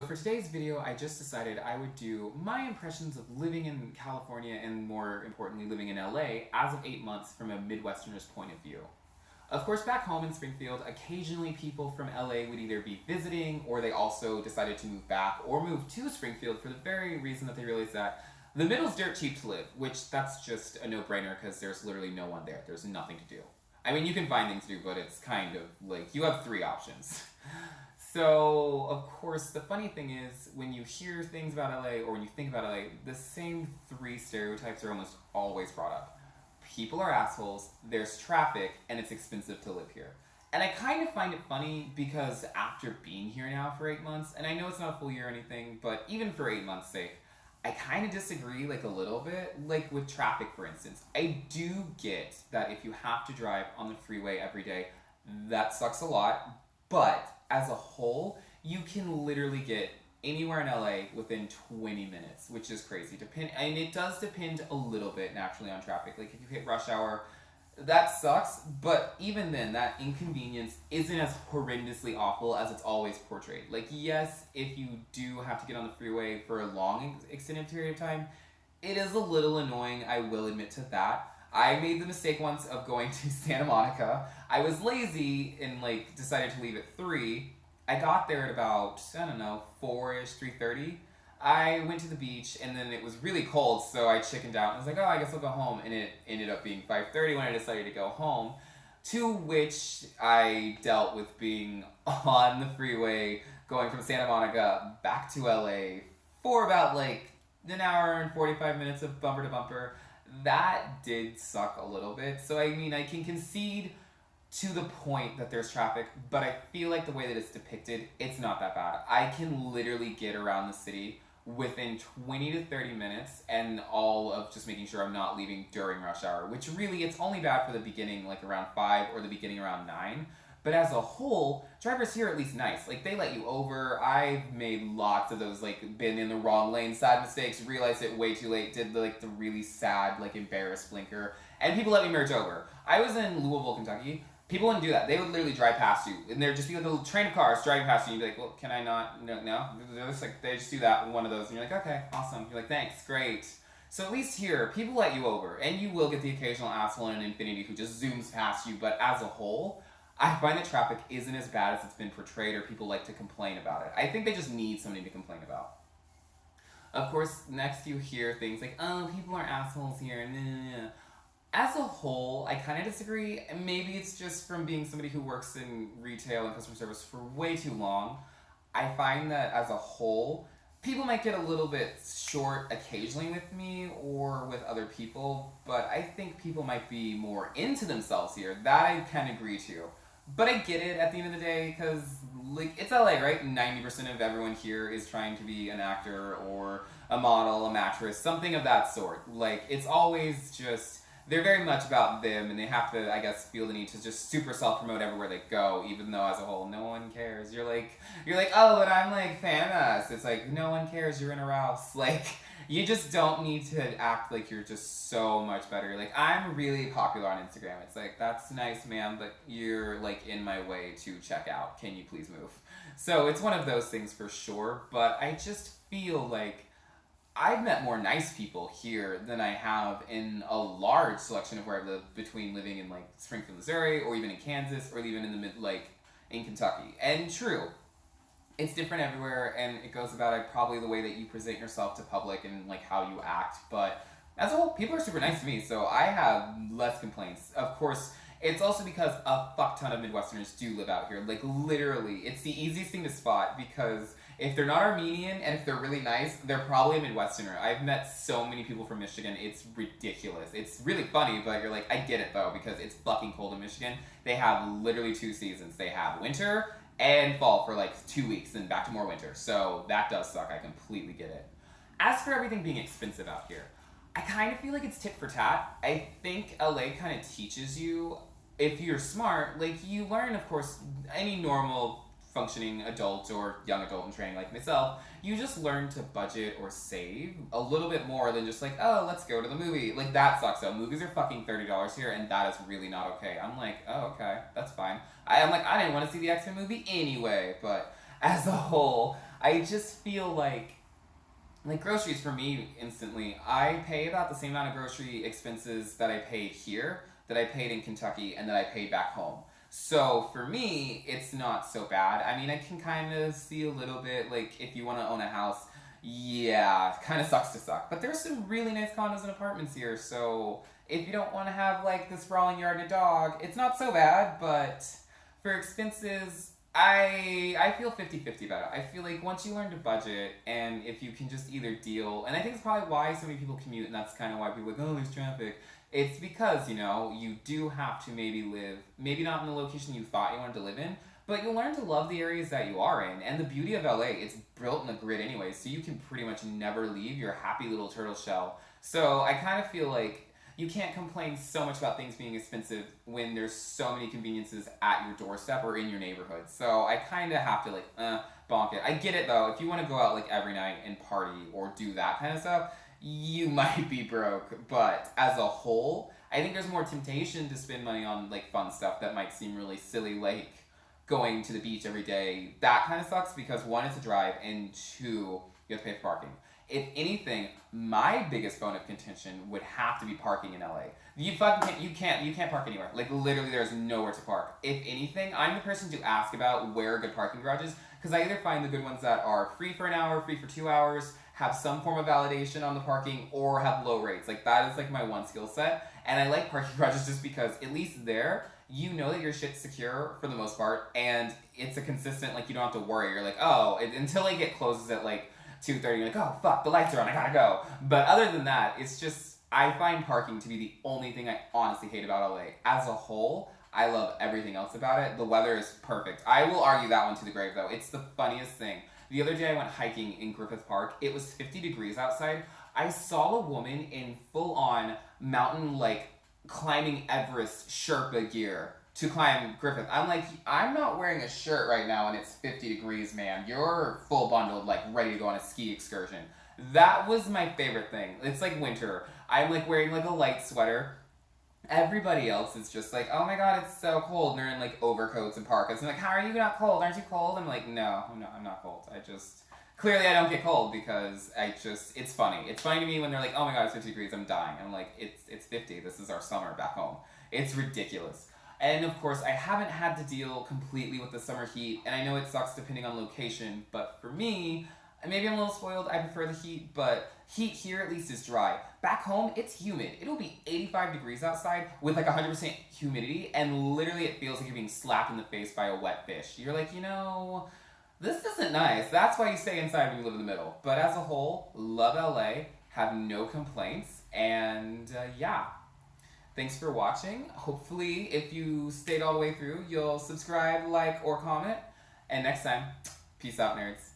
For today's video, I just decided I would do my impressions of living in California and more importantly living in LA as of 8 months from a Midwesterner's point of view. Of course, back home in Springfield, occasionally people from LA would either be visiting or they also decided to move back or move to Springfield for the very reason that they realized that the middle's dirt cheap to live, which that's just a no-brainer because there's literally no one there. There's nothing to do. I mean, you can find things to do, but it's kind of like you have 3 options. So, of course, the funny thing is, when you hear things about LA, or when you think about LA, the same 3 stereotypes are almost always brought up. People are assholes, there's traffic, and it's expensive to live here. And I kind of find it funny because after being here now for 8 months, and I know it's not a full year or anything, but even for 8 months' sake, I kind of disagree like a little bit, like with traffic for instance. I do get that if you have to drive on the freeway every day, that sucks a lot, but as a whole, you can literally get anywhere in LA within 20 minutes, which is crazy. And it does depend a little bit naturally on traffic. Like if you hit rush hour, that sucks, but even then, that inconvenience isn't as horrendously awful as it's always portrayed. Like yes, if you do have to get on the freeway for a long extended period of time, it is a little annoying, I will admit to that. I made the mistake once of going to Santa Monica. I was lazy and decided to leave at 3. I got there at about, 4-ish, 3:30. I went to the beach and then it was really cold, so I chickened out and I was like, oh, I guess I'll go home. And it ended up being 5:30 when I decided to go home, to which I dealt with being on the freeway going from Santa Monica back to LA for about an hour and 45 minutes of bumper to bumper. That did suck a little bit. So I mean, I can concede to the point that there's traffic, but I feel like the way that it's depicted, it's not that bad. I can literally get around the city within 20 to 30 minutes, and all of just making sure I'm not leaving during rush hour, which really, it's only bad for the beginning, around 5 or the beginning around 9. But as a whole, drivers here are at least nice. They let you over. I've made lots of those, been in the wrong lane, sad mistakes, realized it way too late, did the really sad, embarrassed blinker, and people let me merge over. I was in Louisville, Kentucky. People wouldn't do that. They would literally drive past you, and there'd just be a little train of cars driving past you, and you'd be like, well, can I not? No. They just do that, one of those, and you're like, okay, awesome. You're like, thanks, great. So at least here, people let you over, and you will get the occasional asshole in an Infiniti who just zooms past you, but as a whole, I find that traffic isn't as bad as it's been portrayed or people like to complain about it. I think they just need something to complain about. Of course, next you hear things like, oh, people are assholes here. Nah. As a whole, I kind of disagree. Maybe it's just from being somebody who works in retail and customer service for way too long. I find that as a whole, people might get a little bit short occasionally with me or with other people, but I think people might be more into themselves here. That I can agree to. But I get it at the end of the day because, it's LA, right? 90% of everyone here is trying to be an actor or a model, a mattress, something of that sort. It's always just, they're very much about them and they have to, I guess, feel the need to just super self-promote everywhere they go, even though as a whole, no one cares. You're like, oh, but I'm famous. It's no one cares, you're in a Rouse. You just don't need to act like you're just so much better. You're I'm really popular on Instagram. It's that's nice, ma'am, but you're in my way to check out. Can you please move? So it's one of those things for sure, but I just feel I've met more nice people here than I have in a large selection of where I live, between living in Springfield, Missouri, or even in Kansas, or even in the in Kentucky. And true, it's different everywhere, and it goes about probably the way that you present yourself to public and how you act. But as a whole, people are super nice to me, so I have less complaints. Of course, it's also because a fuck ton of Midwesterners do live out here. Literally, it's the easiest thing to spot because if they're not Armenian and if they're really nice, they're probably a Midwesterner. I've met so many people from Michigan, it's ridiculous. It's really funny, but you're I get it though, because it's fucking cold in Michigan. They have literally 2 seasons. They have winter and fall for 2 weeks, then back to more winter. So that does suck. I completely get it. As for everything being expensive out here, I kind of feel like it's tit for tat. I think LA kind of teaches you, if you're smart, you learn, of course, any normal functioning adult or young adult in training like myself, you just learn to budget or save a little bit more than just oh, let's go to the movie. That sucks though. Movies are fucking $30 here, and that is really not okay. I'm oh, okay, that's fine. I'm I didn't want to see the X-Men movie anyway, but as a whole, I just feel like groceries for me instantly, I pay about the same amount of grocery expenses that I paid here, that I paid in Kentucky, and that I paid back home. So for me, it's not so bad. I mean, I can kind of see a little bit, like, if you want to own a house, yeah, kind of sucks to suck. But there's some really nice condos and apartments here, so if you don't want to have, like, this sprawling yard and a dog, it's not so bad, but for expenses, I feel 50-50 about it. I feel like once you learn to budget, and if you can just either deal, and I think it's probably why so many people commute, and that's kind of why people are like, oh, there's traffic. It's because, you do have to maybe live, maybe not in the location you thought you wanted to live in, but you'll learn to love the areas that you are in. And the beauty of LA, it's built in the grid anyway, so you can pretty much never leave your happy little turtle shell. So I kind of feel like you can't complain so much about things being expensive when there's so many conveniences at your doorstep or in your neighborhood. So I kind of have to bonk it. I get it though. If you want to go out like every night and party or do that kind of stuff, you might be broke. But as a whole, I think there's more temptation to spend money on like fun stuff that might seem really silly, like going to the beach every day. That kind of sucks because one, it's a drive, and two, you have to pay for parking. If anything, my biggest bone of contention would have to be parking in LA. You can't park anywhere. Like literally there's nowhere to park. If anything, I'm the person to ask about where are good parking garages, because I either find the good ones that are free for an hour, free for 2 hours, have some form of validation on the parking, or have low rates. Like that is like my one skill set. And I like parking garages just because at least there, you know that your shit's secure for the most part, and it's a consistent, like you don't have to worry. You're like, until like it closes at like 2:30, you're like, oh fuck, the lights are on, I gotta go. But other than that, it's just, I find parking to be the only thing I honestly hate about LA. As a whole, I love everything else about it. The weather is perfect. I will argue that one to the grave though. It's the funniest thing. The other day I went hiking in Griffith Park. It was 50 degrees outside. I saw a woman in full on mountain, like climbing Everest Sherpa gear to climb Griffith. I'm like, I'm not wearing a shirt right now and it's 50 degrees, man. You're full bundled, like ready to go on a ski excursion. That was my favorite thing. It's like winter. I'm like wearing like a light sweater. Everybody else is just like, oh my god, it's so cold. And they're in like overcoats and parkas. And like, how are you not cold? Aren't you cold? I'm like, no, I'm not cold. Clearly I don't get cold because it's funny. It's funny to me when they're like, oh my god, it's 50 degrees, I'm dying. I'm like, it's 50. This is our summer back home. It's ridiculous. And of course, I haven't had to deal completely with the summer heat, and I know it sucks depending on location, but for me, maybe I'm a little spoiled, I prefer the heat, but heat here at least is dry. Back home, it's humid. It'll be 85 degrees outside with like 100% humidity, and literally it feels like you're being slapped in the face by a wet fish. You're like, this isn't nice. That's why you stay inside when you live in the middle. But as a whole, love LA, have no complaints, and yeah. Thanks for watching. Hopefully, if you stayed all the way through, you'll subscribe, like, or comment. And next time, peace out, nerds.